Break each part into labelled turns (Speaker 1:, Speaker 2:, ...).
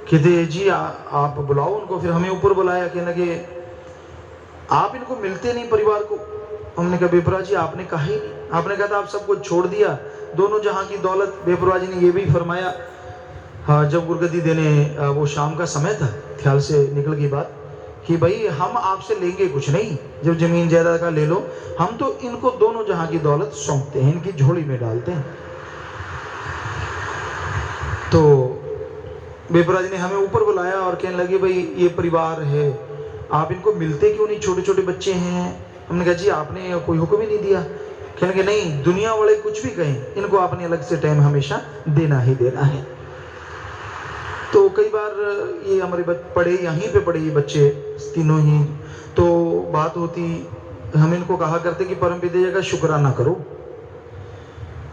Speaker 1: कहते जी आप बुलाओ उनको। फिर हमें ऊपर बुलाया, कहने लगे आप इनको मिलते नहीं परिवार को। हमने कहा बेपरवाह जी आपने कहा ही नहीं, आपने कहा था आप सब कुछ छोड़ दिया, दोनों जहां की दौलत। बेपरवाह जी ने ये भी फरमाया, हाँ जब गुरगद्दी देने वो शाम का समय था, ख्याल से निकल गई बात कि भाई हम आपसे लेंगे कुछ नहीं, जब जमीन जायदाद का ले लो, हम तो इनको दोनों जहां की दौलत सौंपते हैं, इनकी झोली में डालते हैं। तो बेपरवाह जी ने हमें ऊपर बुलाया और कहने लगे भाई ये परिवार है, आप इनको मिलते क्यों नहीं, छोटे छोटे बच्चे हैं। हमने कहा जी आपने कोई हुक्म ही नहीं दिया। कहने लगे नहीं, दुनिया वाले कुछ भी कहें, इनको आपने अलग से टाइम हमेशा देना ही देना है। तो कई बार ये हमारे पढ़े यहीं पे पढ़े ये बच्चे तीनों ही, तो बात होती, हम इनको कहा करते कि परमपिता जी का शुक्राना करो,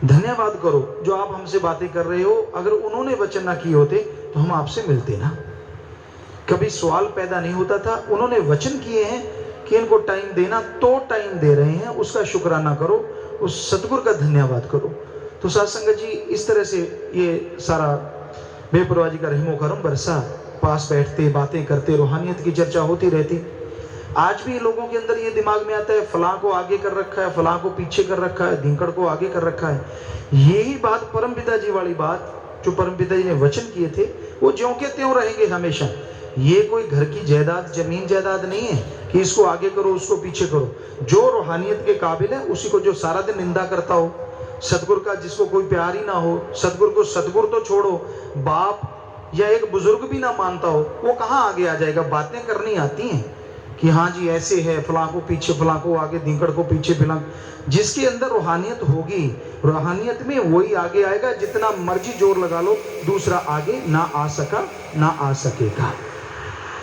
Speaker 1: धन्यवाद करो, जो आप हमसे बातें कर रहे हो, अगर उन्होंने वचन ना किए होते तो हम आपसे मिलते ना। कभी सवाल पैदा नहीं होता था, उन्होंने वचन किए हैं कि इनको टाइम देना, तो टाइम दे रहे हैं, उसका शुक्राना करो, उस सतगुरु का धन्यवाद करो। तो साध संगत जी इस तरह से ये सारा बेपरवाह जी का रहमो करम बरसा, पास बैठते बातें करते, रूहानियत की चर्चा होती रहती। आज भी लोगों के अंदर ये दिमाग में आता है फलां को आगे कर रखा है, फलां को पीछे कर रखा है, धिंकड़ को आगे कर रखा है। यही बात परमपिता जी वाली बात, जो परमपिता जी ने वचन किए थे, वो ज्यों के त्यों रहेंगे हमेशा। ये कोई घर की जायदाद, जमीन जायदाद नहीं है कि इसको आगे करो उसको पीछे करो। जो रूहानियत के काबिल है उसी को, जो सारा दिन निंदा करता हो सतगुरु का, जिसको कोई प्यार ही ना हो सतगुरु को, सतगुरु तो छोड़ो, बाप या एक बुजुर्ग भी ना मानता हो, वो कहाँ आगे आ जाएगा। बातें करनी आती हैं कि हाँ जी ऐसे है, फलां को पीछे, फलां को आगे, धिंकड़ को पीछे, फलां। जिसके अंदर रूहानियत होगी, रूहानियत में वही आगे आएगा। जितना मर्जी जोर लगा लो, दूसरा आगे ना आ सका ना आ सकेगा।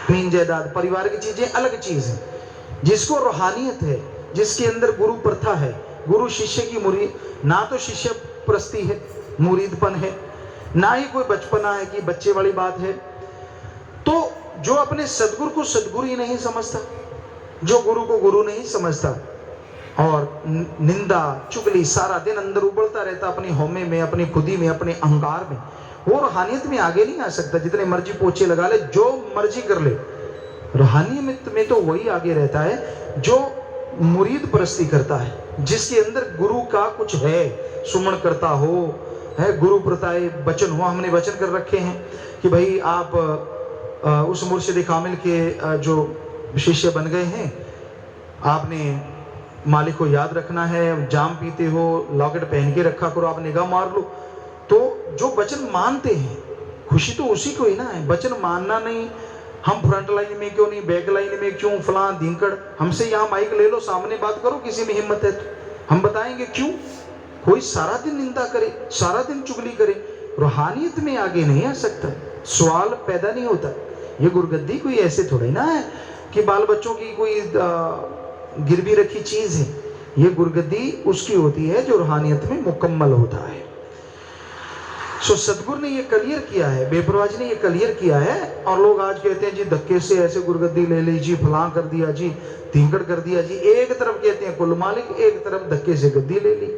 Speaker 1: जमीन जायदाद परिवार की चीजें अलग चीज है। जिसको रूहानियत है, जिसके अंदर गुरु प्रथा है, गुरु शिष्य की मुरीद, ना तो शिष्य प्रस्ती है, मुरीदपन है, ना ही कोई बचपना है कि बच्चे वाली बात है। तो जो अपने सदगुरु को सदगुरु ही नहीं समझता, जो गुरु को गुरु नहीं समझता, और निंदा चुगली सारा दिन अंदर उबलता रहता अपनी हौमे में, अपनी खुदी में, अपने अहंकार में, वो रूहानियत में आगे नहीं आ सकता। जितने मर्जी पोछे लगा ले, जो मर्जी कर ले, रूहानियत में तो वही आगे रहता है जो मुरीद परस्ती करता है, जिसके अंदर गुरु का कुछ है, सुमन करता हो, है गुरु प्रताए वचन हो। हमने वचन कर रखे हैं कि भाई आप उस मुर्शिद कामिल के जो शिष्य बन गए हैं, आपने मालिक को याद रखना है, जाम पीते हो लॉकेट पहन के रखा करो, आप निगाह मार लो। तो जो वचन मानते हैं, खुशी तो उसी को ही ना है। वचन मानना नहीं, हम फ्रंट लाइन में क्यों नहीं, बैक लाइन में क्यों, फलां धिंकड़, हमसे यहाँ माइक ले लो, सामने बात करो, किसी में हिम्मत है तो हम बताएंगे क्यों। कोई सारा दिन निंदा करे, सारा दिन चुगली करे, रूहानियत में आगे नहीं आ सकता, सवाल पैदा नहीं होता। ये गुरगद्दी कोई ऐसे थोड़े ना है कि बाल बच्चों की कोई गिरवी रखी चीज है। ये गुरगद्दी उसकी होती है जो रूहानियत में मुकम्मल होता है। सो सतगुरु ने ये क्लियर किया है, बेपरवाह जी ने ये क्लियर किया है। और लोग आज कहते हैं जी धक्के से ऐसे गुरगद्दी ले ली जी, फलां कर दिया जी, धिंकड़ कर दिया जी। एक तरफ कहते हैं कुल मालिक, एक तरफ धक्के से गद्दी ले ली।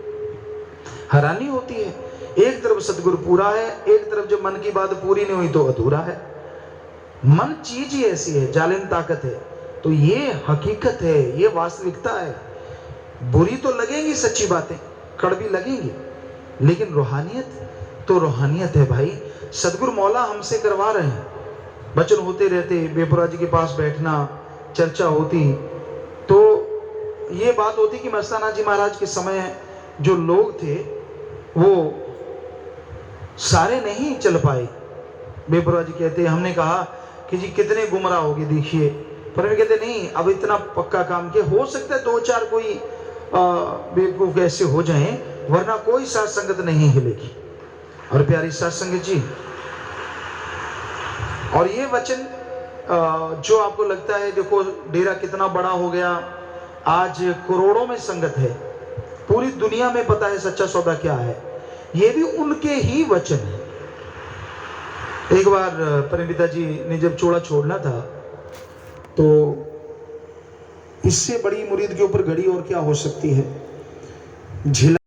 Speaker 1: हैरानी होती है, एक तरफ सतगुरु पूरा है, एक तरफ जब मन की बात पूरी नहीं हुई तो अधूरा है। मन चीज ही ऐसी है, जालिम ताकत है। तो ये हकीकत है, ये वास्तविकता है। बुरी तो लगेंगी सच्ची बातें, कड़वी लगेंगी, लेकिन रूहानियत तो रूहानियत है भाई। सतगुरु मौला हमसे करवा रहे हैं, वचन होते रहते, बेपरवाह जी के पास बैठना, चर्चा होती, तो ये बात होती कि मस्ताना जी महाराज के समय जो लोग थे वो सारे नहीं चल पाए। बेपरवाह जी कहते, हमने कहा कि जी कितने गुमराह होगे देखिए, पर वे कहते नहीं, अब इतना पक्का काम किया, हो सकता है दो चार कोई बेवकूफ ऐसे हो जाएं, वरना कोई साथ संगत नहीं हिलेगी। और प्यारी साथ संगत जी, और ये वचन जो आपको लगता है, देखो डेरा कितना बड़ा हो गया, आज करोड़ों में संगत है, पूरी दुनिया में पता है सच्चा सौदा क्या है, ये भी उनके ही वचन है। एक बार परमपिता जी ने जब चोला छोड़ना था, तो इससे बड़ी मुरीद के ऊपर घड़ी और क्या हो सकती है। झिला